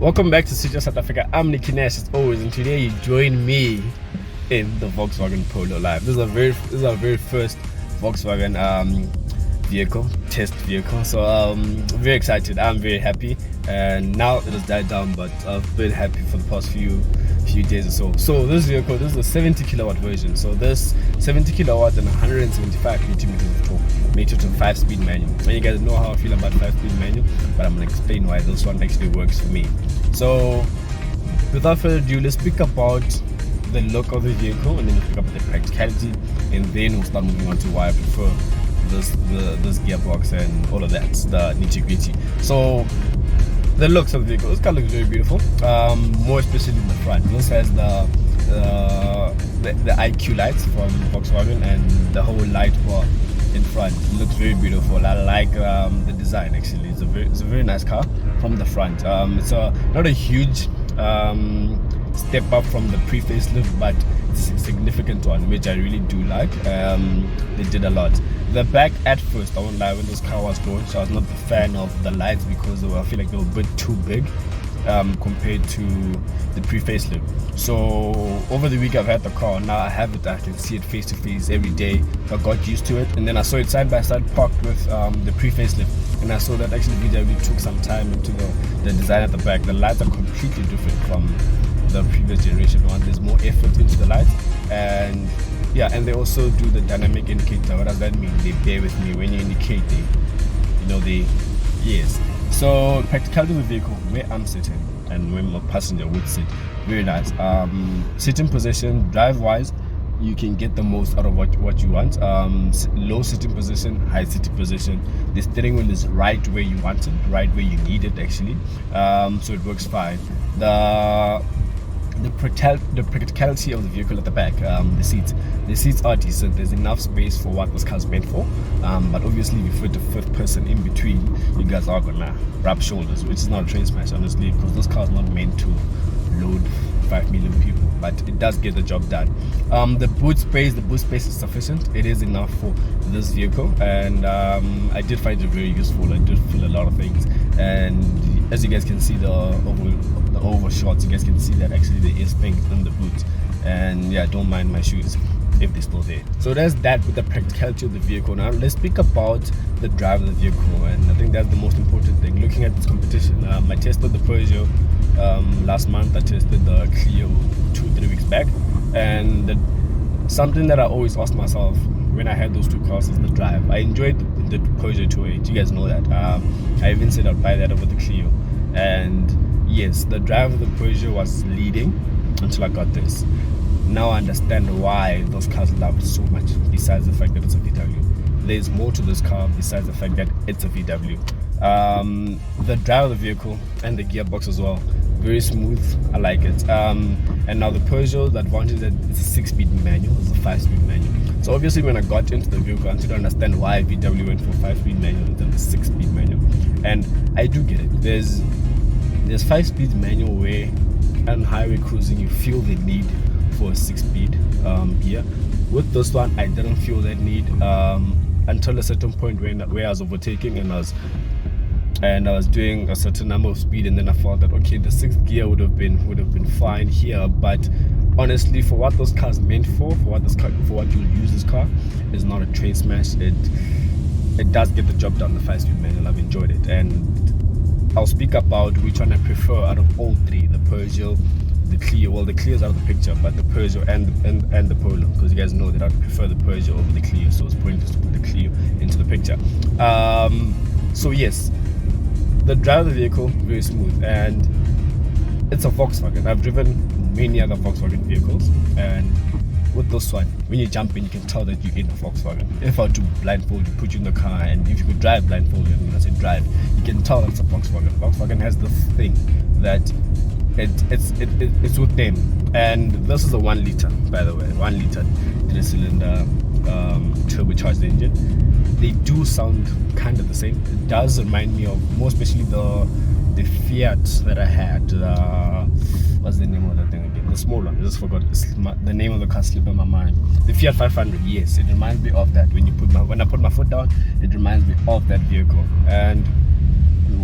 Welcome back to Studio South Africa. I'm Nicky Nash as always, and today you join me in the Volkswagen Polo Live. This is our very first Volkswagen test vehicle. So very excited. I'm very happy, and now it has died down, but I've been happy for the past few days or so. So this vehicle, this is a 70 kilowatt version. So this 70 kilowatts and 175 Newton meters of torque, made it a 5-speed manual. And you guys know how I feel about 5-speed manual, but I'm gonna explain why this one actually works for me. So without further ado, let's speak about the look of the vehicle, and then we'll pick up the practicality, and then we'll start moving on to why I prefer this gearbox and all of that, the nitty-gritty. So the looks of the vehicle, this car looks very beautiful, more especially in the front. This has the IQ lights from Volkswagen, and the whole light bar in front. It looks very beautiful. I like the design actually. It's a very nice car from the front. It's not a huge step up from the pre-facelift, but it's a significant one, which I really do like. They did a lot. The back, at first, I won't lie, when this car was launched, I was not a fan of the lights because I feel like they were a bit too big compared to the pre-facelift. So over the week I've had the car, now I have it, I can see it face to face every day. I got used to it, and then I saw it side by side parked with the pre-facelift, and I saw that actually VW took some time into the design at the back. The lights are completely different from the previous generation one. There's more effort into the lights, and yeah, and they also do the dynamic indicator. What does that mean? They bear with me when you indicate, yes. So practicality of the vehicle, where I'm sitting and where my passenger would sit, very nice. Sitting position, drive wise, you can get the most out of what you want. Low sitting position, high sitting position. The steering wheel is right where you want it, right where you need it actually. So it works fine. The practicality of the vehicle at the back, the seats are decent. There's enough space for what this car's meant for, but obviously if you put the fifth person in between, you guys are gonna rub shoulders, which is not a train smash honestly, because this car is not meant to load 5 million people, but it does get the job done. The boot space is sufficient. It is enough for this vehicle, and I did find it very useful. I did feel a lot of things, and as you guys can see, the over shots, you guys can see that actually there is things in the boot, and yeah, don't mind my shoes if they're still there. So there's that with the practicality of the vehicle. Now let's speak about the drive of the vehicle, and I think that's the most important thing. Looking at its competition, I tested the Peugeot last month. I tested the Clio 2-3 weeks back, and something that I always asked myself when I had those two cars is the drive. I enjoyed the Peugeot 208, you guys know that. I even said I'd buy that over the Clio, and yes, the drive of the Peugeot was leading until I got this. Now I understand why those cars love it so much, besides the fact that it's a VW. There's more to this car besides the fact that it's a VW. The drive of the vehicle and the gearbox as well, very smooth. I like it. And now the Peugeot, the advantage is that it's a 6-speed manual, it's a 5-speed manual. So obviously when I got into the vehicle, I wanted to understand why VW went for 5-speed manual than the 6-speed manual, and I do get it. There's 5-speed manual where on highway cruising you feel the need for a 6-speed gear. With this one, I didn't feel that need until a certain point where I was overtaking and I was doing a certain number of speed, and then I felt that okay, the 6th gear would have been fine here. But honestly, for what those cars meant for what you'll use this car, is not a train smash. It does get the job done. The 5-speed manual, I've enjoyed it, and I'll speak about which one I prefer out of all three: the Peugeot, the Clio. Well, the Clio's out of the picture, but the Peugeot and the Polo, because you guys know that I prefer the Peugeot over the Clio, so it's pointless to put the Clio into the picture. So yes, the drive of the vehicle, very smooth, and it's a Volkswagen. I've driven many other Volkswagen vehicles, and with this one, when you jump in, you can tell that you're in a Volkswagen. If I were to blindfold you, put you in the car, and if you could drive blindfolded, and when I say drive, you can tell it's a Volkswagen. Volkswagen has this thing that it's with them, and this is a 1 liter, by the way, 1 liter 3-cylinder turbocharged engine. They do sound kind of the same. It does remind me of, more especially the Fiat that I had. What's the name of that thing again? The small one. I just forgot the name of the car, slipped in my mind. The Fiat 500. Yes, it reminds me of that. When I put my foot down, it reminds me of that vehicle. And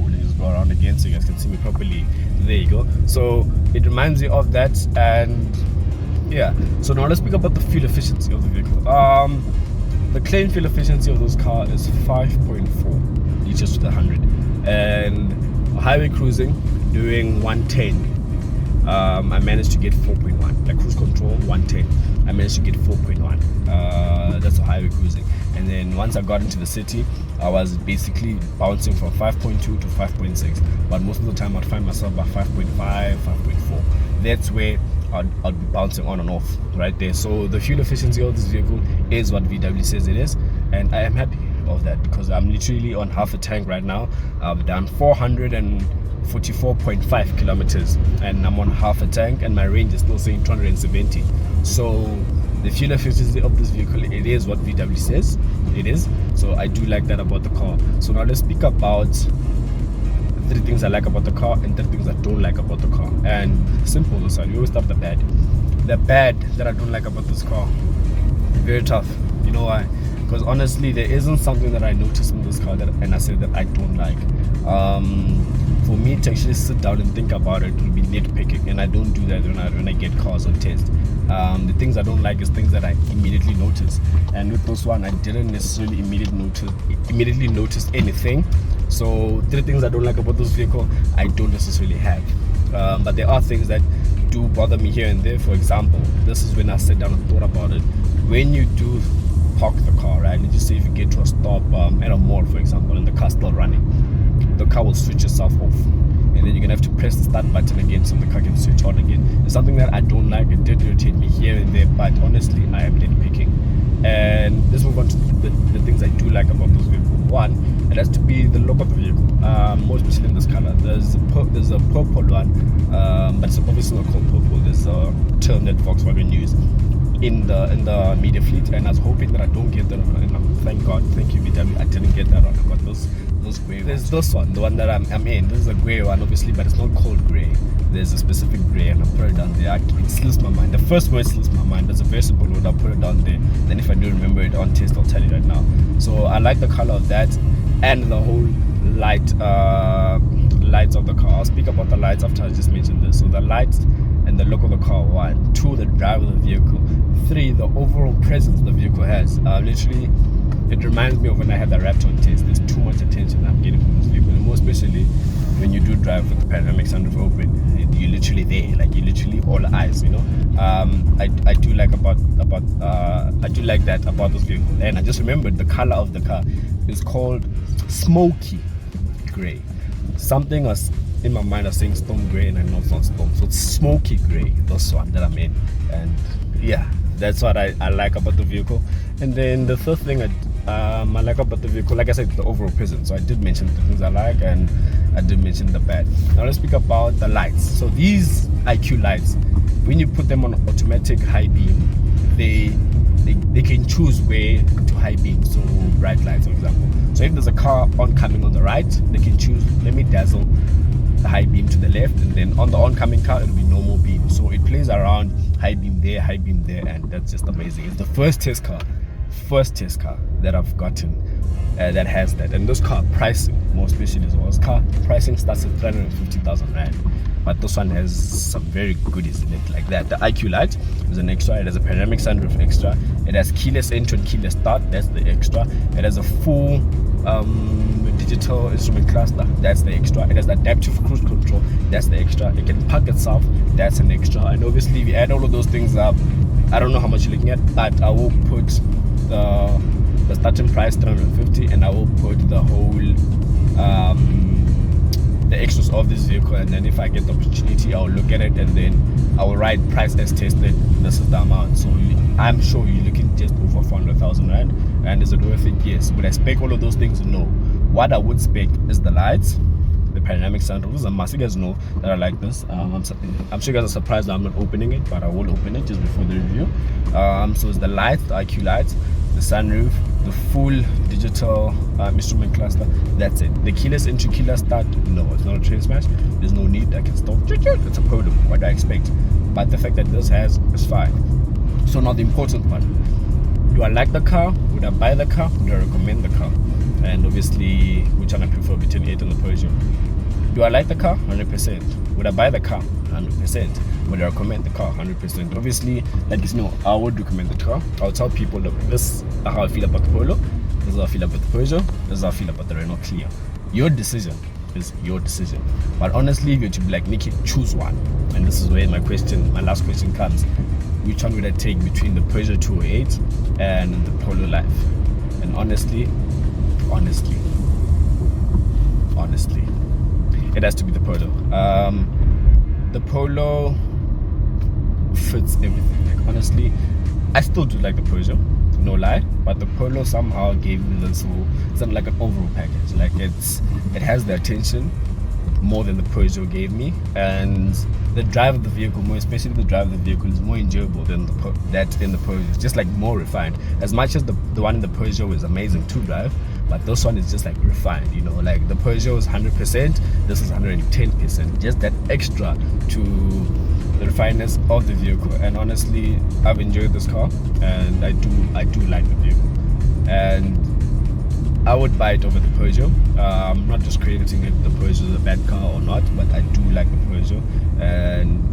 let's go go around again so you guys can see me properly. There you go. So it reminds me of that. And yeah, so now let's speak about the fuel efficiency of the vehicle. The claimed fuel efficiency of this car is 5.4 liters to the 100, and highway cruising doing 110, I managed to get 4.1. Like cruise control 110, I managed to get 4.1. That's a highway cruising. And then once I got into the city, I was basically bouncing from 5.2 to 5.6, but most of the time I'd find myself by 5.5, 5.4. That's where I'd be bouncing on and off right there. So the fuel efficiency of this vehicle is what VW says it is, and I am happy of that because I'm literally on half a tank right now. I've done 444.5 kilometers and I'm on half a tank, and my range is still saying 270. So the fuel efficiency of this vehicle, it is what VW says it is. So I do like that about the car. So now let's speak about 3 things I like about the car and 3 things I don't like about the car. And simple this one, you always start the bad. The bad that I don't like about this car, very tough. You know why? Because honestly, there isn't something that I noticed in this car and I say that I don't like. For me to actually sit down and think about it will be nitpicking, and I don't do that when I get cars on test. The things I don't like is things that I immediately notice, and with this one I didn't necessarily immediately notice anything. So 3 things I don't like about this vehicle I don't necessarily have, but there are things that do bother me here and there. For example, this is when I sat down and thought about it. When you do park the car, right, and just say if you get to a stop at a mall, for example, and the car's still running, the car will switch itself off, and then you're gonna have to press the start button again so the car can switch on again. It's something that I don't like. It did irritate me here and there, but honestly I am nitpicking. And let's move on to the things I do like about this vehicle. One, it has to be the look of the vehicle, more especially in this color. There's a purple one, but it's obviously not called purple. There's a term that Volkswagen use in the media fleet, and I was hoping that I don't get that on. And thank God, thank you VW, I didn't get that on. I got those gray ones. There's this one, the one that I'm in. This is a gray one, obviously, but it's not called gray. There's a specific gray, and I put it down there. It slips my mind. The first word slips my mind. That's a very simple word. I'll put it down there. Then if I do remember it on test, I'll tell you right now. So I like the color of that, and the whole lights of the car. I'll speak about the lights after I just mentioned this. So the lights and the look of the car. 1, 2, the drive of the vehicle. 3, the overall presence the vehicle has. Literally, it reminds me of when I had the Raptor on test. There's too much attention I'm getting from this vehicle, and more especially when you do drive with the panoramic sunroof open. You're literally there, like you're literally all eyes, you know. I do like that about this vehicle. And I just remembered the color of the car is called Smoky gray. Something was in my mind, I was saying stone gray, and I know it's not stone, so it's Smoky gray, this one that I'm in. And yeah, that's what I like about the vehicle. And then the third thing I like about the vehicle, like I said, the overall presence. So I did mention the things I like, and I did mention the bad. Now let's speak about the lights. So these IQ lights, when you put them on automatic high beam, they can choose where to high beam. So bright lights, for example. So if there's a car oncoming on the right, they can choose, let me dazzle the high beam to the left, and then on the oncoming car it'll be normal beam. So it plays around high beam there, and that's just amazing. It's the first test car that I've gotten that has that. And this car pricing, more especially as well, this car pricing starts at 350,000 rand, but this one has some very goodies in it, like that. The IQ light is an extra. It has a panoramic sunroof extra. It has keyless entry and keyless start, that's the extra. It has a full digital instrument cluster, that's the extra. It has adaptive cruise control, that's the extra. It can park itself, that's an extra. And obviously if you add all of those things up, I don't know how much you're looking at, but I will put the starting price 350, and I will put the whole the extras of this vehicle, and then if I get the opportunity I'll look at it, and then I will write price as tested, this is the amount. So I'm sure you're looking just over 400,000 rand. And is it worth it? Yes. Would I spec all of those things? No. What I would spec is the lights, the panoramic sunroof. This is a must. You guys know that I like this. I'm sure you guys are surprised that I'm not opening it, but I will open it just before the review. So it's the lights, the IQ lights, the sunroof, the full digital instrument cluster. That's it. The keyless entry, keyless start, no, it's not a train smash. There's no need. I can stop. It's a Polo. What do I expect? But the fact that this has is fine. So now the important part: do I like the car? Would I buy the car? Would I recommend the car? And obviously, which one I prefer between it and the Persian? Do I like the car? 100%. Would I buy the car? 100%. Would I recommend the car? 100%. Obviously, like you know, I would recommend the car. I'll tell people, look, this is how I feel about the Polo, this is how I feel about the Peugeot, this is how I feel about the Renault Clio. Your decision is your decision. But honestly, if you're to be like, Nikki, choose one. And this is where my last question comes. Which one would I take between the Peugeot 208 and the Polo Life? And honestly, it has to be the Polo. The Polo fits everything. Like, honestly, I still do like the Peugeot, no lie, but the Polo somehow gave me this whole, something like an overall package. Like it has the attention more than the Peugeot gave me, and the drive of the vehicle, more especially the drive of the vehicle, is more enjoyable than that in the Peugeot. It's just like more refined. As much as the one in the Peugeot is amazing to drive, but this one is just like refined, you know, like the Peugeot is 100%, this is 110%, just that extra to the refineness of the vehicle. And honestly, I've enjoyed this car, and I do like the vehicle, and I would buy it over the Peugeot. I'm not discrediting if the Peugeot is a bad car or not, but I do like the Peugeot. And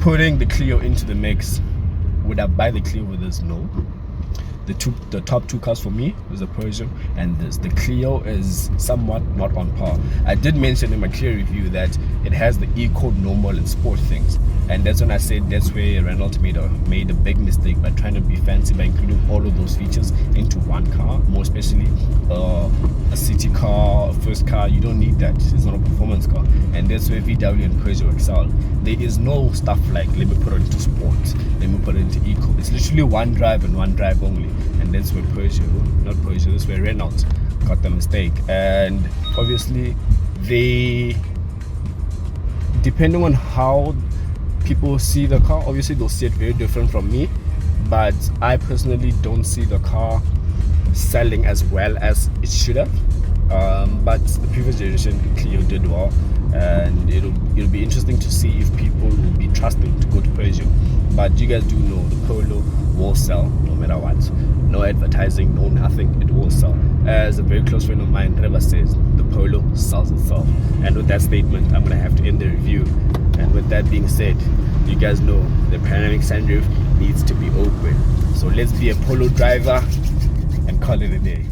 putting the Clio into the mix, would I buy the Clio with this? No. The top two cars for me is the Peugeot and this. The Clio is somewhat not on par. I did mention in my Clio review that it has the Eco, Normal and Sport things, and that's when I said that's where Renault made a big mistake by trying to be fancy by including all of those features into one car, more especially a city car, a first car. You don't need that. It's not a performance car, and that's where VW and Peugeot excel. There is no stuff like, let me put it into sport, let me put it into eco. It's literally one drive and one drive only, and that's where that's where Renault got the mistake. And obviously, depending on how people see the car, obviously they'll see it very different from me, but I personally don't see the car selling as well as it should have. But the previous generation Clio did well, and it'll be interesting to see if people will be trusting to go to Peugeot. But you guys do know the Polo will sell no matter what. No advertising, no nothing, it will sell. As a very close friend of mine, Trevor, says, the Polo sells itself. And with that statement, I'm gonna have to end the review. And with that being said, you guys know the panoramic sunroof needs to be open. So let's be a Polo driver and call it a day.